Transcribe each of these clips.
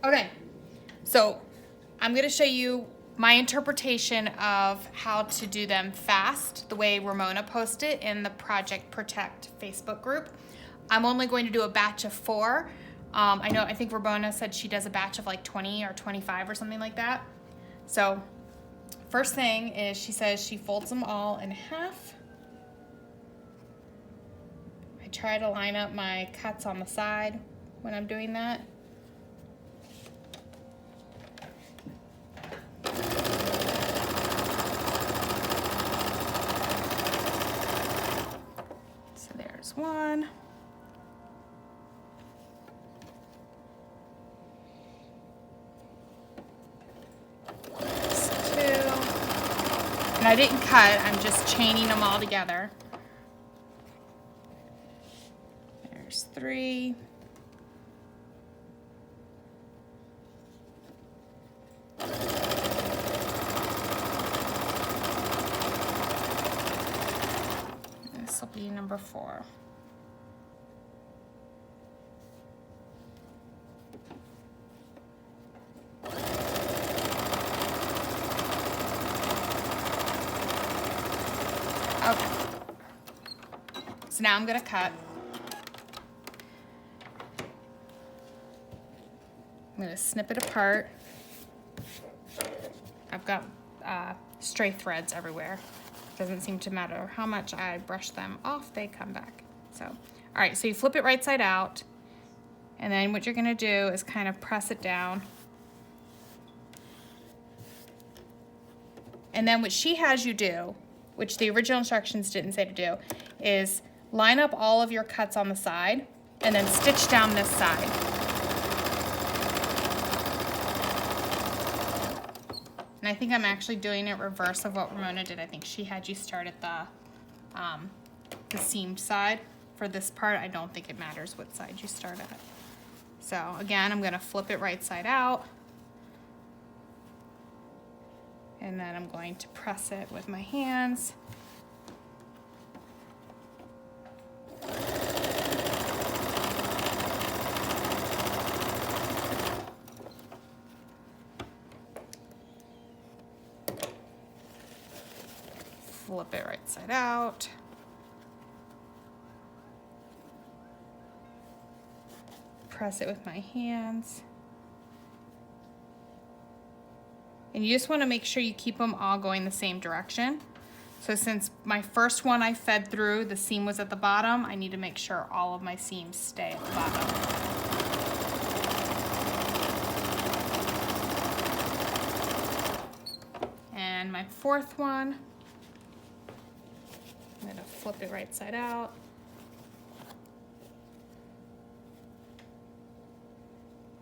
Okay, so I'm gonna show you my interpretation of how to do them fast, the way Ramona posted in the Project Protect Facebook group. I'm only going to do a batch of 4. I think Ramona said she does a batch of like 20 or 25 or something like that. So first thing is she says she folds them all in half. I try to line up my cuts on the side when I'm doing that. So there's one. There's 2. And I didn't cut, I'm just chaining them all together. There's 3. This will be number 4. Okay. So now I'm gonna cut. I'm gonna snip it apart. I've got stray threads everywhere. Doesn't seem to matter how much I brush them off, they come back. So, all right, so you flip it right side out, and then what you're gonna do is kind of press it down. And then what she has you do, which the original instructions didn't say to do, is line up all of your cuts on the side and then stitch down this side. And I think I'm actually doing it reverse of what Ramona did. I think she had you start at the seamed side. For this part, I don't think it matters what side you start at. So again, I'm gonna flip it right side out. And then I'm going to press it with my hands. Flip it right side out. Press it with my hands. And you just want to make sure you keep them all going the same direction. So since my first one I fed through, the seam was at the bottom, I need to make sure all of my seams stay at the bottom. And my fourth one, I'm gonna flip it right side out.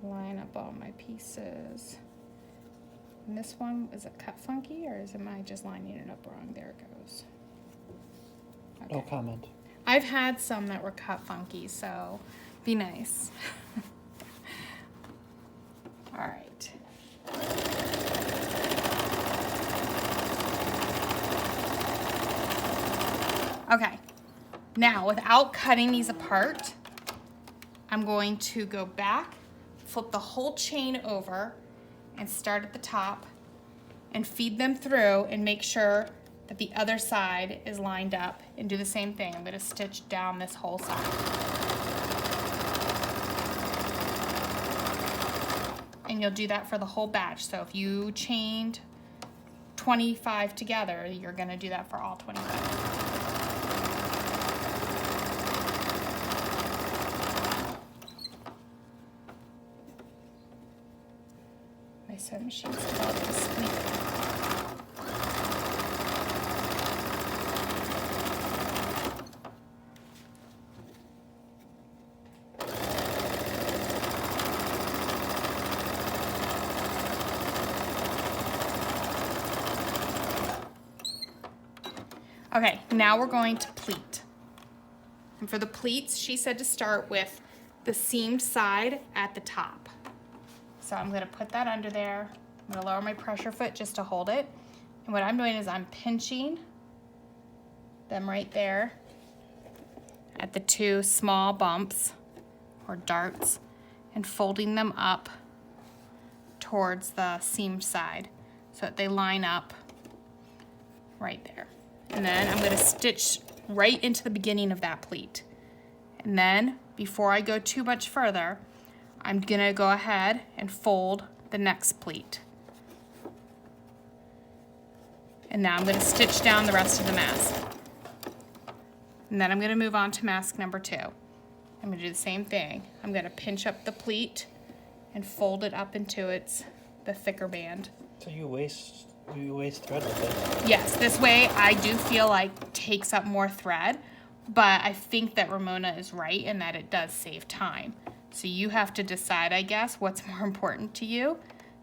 Line up all my pieces. And this one, is it cut funky or am I just lining it up wrong? There it goes. Okay. No comment. I've had some that were cut funky, so be nice. All right. Okay, now without cutting these apart, I'm going to go back, flip the whole chain over, and start at the top and feed them through and make sure that the other side is lined up, and do the same thing. I'm gonna stitch down this whole side. And you'll do that for the whole batch. So if you chained 25 together, you're gonna do that for all 25. My sewing machine's about to squeak. Okay, now we're going to pleat. And for the pleats, she said to start with the seamed side at the top. So I'm gonna put that under there. I'm gonna lower my pressure foot just to hold it. And what I'm doing is I'm pinching them right there at the 2 small bumps or darts and folding them up towards the seam side so that they line up right there. And then I'm going to stitch right into the beginning of that pleat. And then before I go too much further, I'm going to go ahead and fold the next pleat. And now I'm going to stitch down the rest of the mask. And then I'm going to move on to mask number 2. I'm going to do the same thing. I'm going to pinch up the pleat and fold it up into the thicker band. So you waste thread with it? Yes, this way I do feel like takes up more thread, but I think that Ramona is right in that it does save time. So you have to decide, I guess, what's more important to you,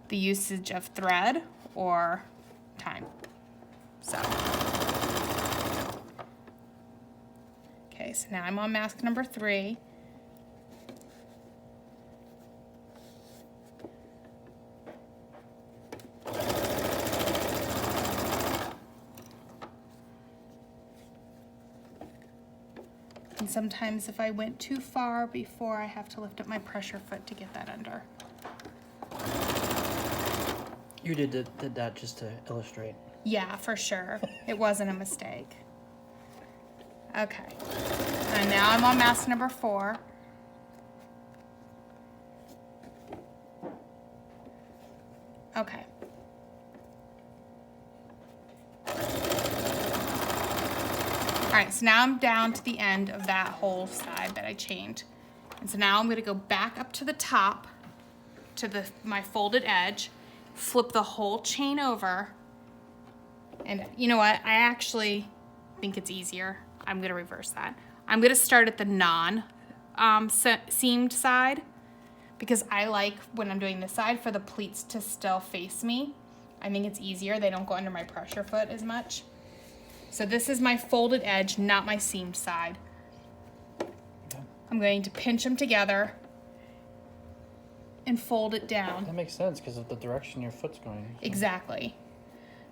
the usage of thread or time. So, okay, so now I'm on mask number 3. And sometimes if I went too far before, I have to lift up my pressure foot to get that under. You did that just to illustrate. Yeah, for sure. It wasn't a mistake. Okay. And now I'm on mask number 4. Okay. All right, so now I'm down to the end of that whole side that I chained. And so now I'm gonna go back up to the top to my folded edge, flip the whole chain over, and you know what? I actually think it's easier. I'm gonna reverse that. I'm gonna start at the non-seamed side because I like, when I'm doing this side, for the pleats to still face me. I think it's easier. They don't go under my pressure foot as much. So this is my folded edge, not my seamed side. Okay. I'm going to pinch them together and fold it down. That makes sense because of the direction your foot's going. So. Exactly.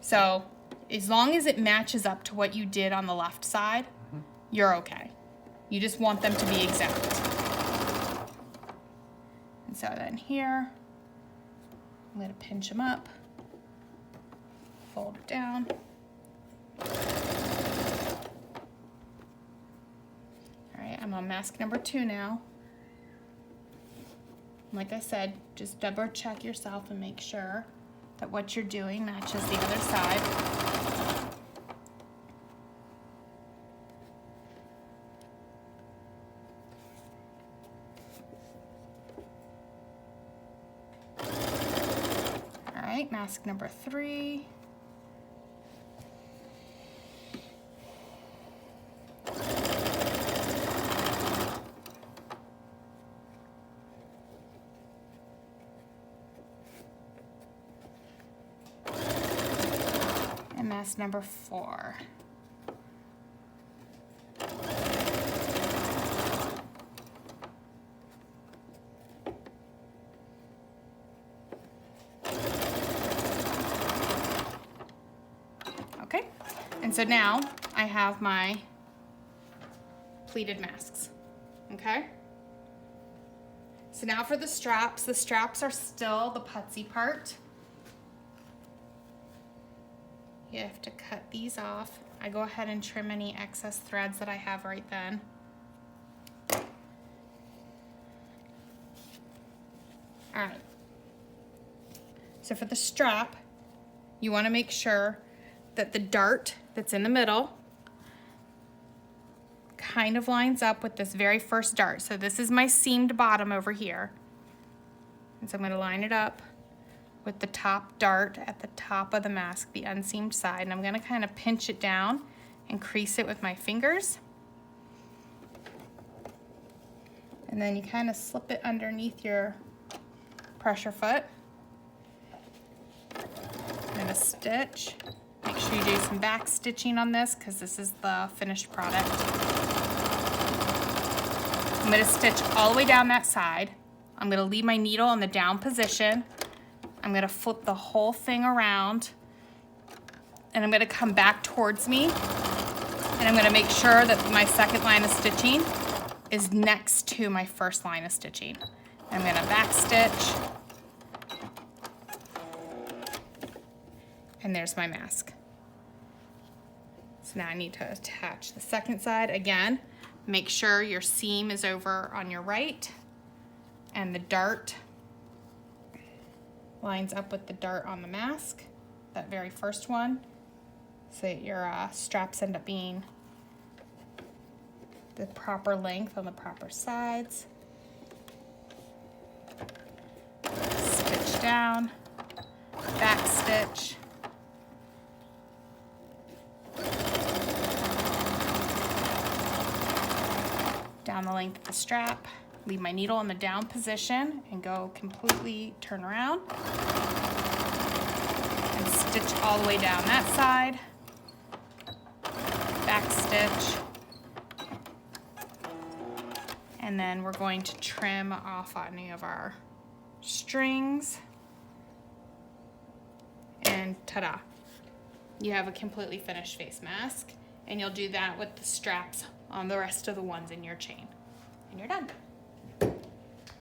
So as long as it matches up to what you did on the left side, you're okay. You just want them to be exact. And so then here, I'm going to pinch them up, fold it down. All right, I'm on mask number 2 now. Like I said, just double check yourself and make sure that what you're doing matches the other side. All right, mask number 3. And mask number 4. Okay, and so now I have my pleated masks, okay? So now for the straps are still the putsy part. You have to cut these off. I go ahead and trim any excess threads that I have right then. All right. So for the strap, you want to make sure that the dart that's in the middle kind of lines up with this very first dart. So this is my seamed bottom over here. And so I'm going to line it up with the top dart at the top of the mask, the unseamed side, and I'm going to kind of pinch it down and crease it with my fingers. And then you kind of slip it underneath your pressure foot. I'm going to stitch. Make sure you do some back stitching on this because this is the finished product. I'm going to stitch all the way down that side. I'm going to leave my needle in the down position. I'm going to flip the whole thing around and I'm going to come back towards me, and I'm going to make sure that my second line of stitching is next to my first line of stitching. I'm going to back stitch And there's my mask. So now I need to attach the second side. Again, make sure your seam is over on your right and the dart lines up with the dart on the mask, that very first one, so that your straps end up being the proper length on the proper sides. Stitch down, back stitch, down the length of the strap, leave my needle in the down position and go completely turn around and stitch all the way down that side, back stitch, and then we're going to trim off any of our strings, and ta-da, you have a completely finished face mask. And you'll do that with the straps on the rest of the ones in your chain, and you're done.